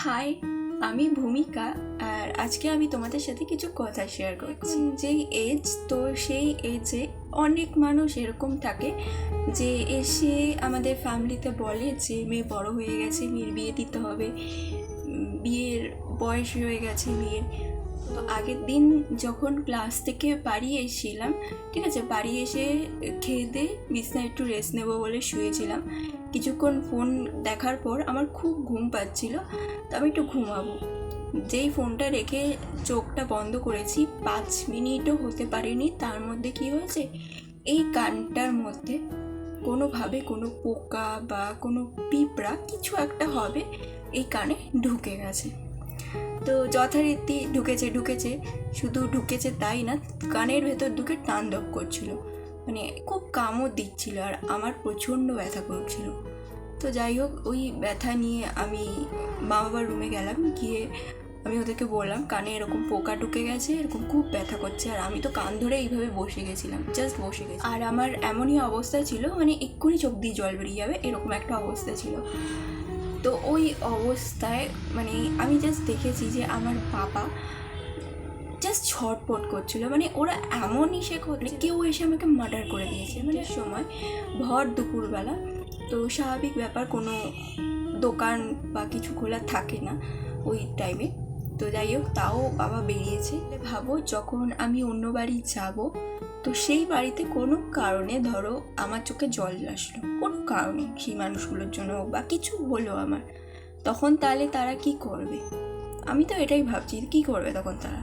High, আমি ভূমিকা। আর আজকে আমি তোমাদের সাথে কিছু কথা শেয়ার করছি। যেই এজ, তো সেই এজে অনেক মানুষ এরকম থাকে যে এসে আমাদের ফ্যামিলিতে বলে যে মেয়ে বড় হয়ে গেছে, মেয়ের বিয়ে দিতে হবে, বিয়ের বয়স হয়ে গেছে মেয়ের। তো আগের দিন যখন ক্লাস থেকে বাড়ি এসেছিলাম, ঠিক আছে, বাড়ি এসে খেয়ে দিয়ে বিছনায় একটু রেস্ট নেবো বলে শুয়েছিলাম। কিছুক্ষণ ফোন দেখার পর আমার খুব ঘুম পাচ্ছিল, তো আমি একটু ঘুমাবো। যেই ফোনটা রেখে চোখটা বন্ধ করেছি, 5 মিনিটও হতে পারেনি, তার মধ্যে কি হয়েছে, এই কানটার মধ্যে কোনোভাবে কোনো পোকা বা কোনো পিঁপড়া কিছু একটা হবে, এই কানে ঢুকে গেছে। তো যথারীতি ঢুকেছে, শুধু ঢুকেছে তাই না, কানের ভেতর ঢুকে তাণ্ডব করছিল, মানে খুব কামড় দিচ্ছিল আর আমার প্রচণ্ড ব্যথা করছিল। তো যাই হোক, ওই ব্যথা নিয়ে আমি মা বাবার রুমে গেলাম, গিয়ে আমি ওদেরকে বললাম কানে এরকম পোকা ঢুকে গেছে, এরকম খুব ব্যথা করছে। আর আমি তো কান ধরে এইভাবে বসে গেছিলাম, জাস্ট বসে গেছি। আর আমার এমনই অবস্থা ছিল, মানে এক্ষুনি চোখ দিয়ে জল বেরিয়ে যাবে এরকম একটা অবস্থা ছিল। তো ওই অবস্থায় মানে আমি জাস্ট দেখেছি যে আমার বাবা জাস্ট ছটপট করছিল, মানে ওরা এমন ইসে করছে কেউ এসে আমাকে মার্ডার করে দিয়েছে। মানে সময় ভর দুপুরবেলা, তো স্বাভাবিক ব্যাপার, কোনো দোকান বা কিছু খোলা থাকে না ওই টাইমে। তো যাই হোক, তাও বাবা বেরিয়েছে। ভাবো, যখন আমি অন্য বাড়ি যাব, তো সেই বাড়িতে কোনো কারণে ধরো আমার চোখে জল আসলো, কোনো কারণে সেই মানুষগুলোর জন্য বা কিছু হলো আমার, তখন তাহলে তারা কি করবে? আমি তো এটাই ভাবছি, কি করবে তখন তারা?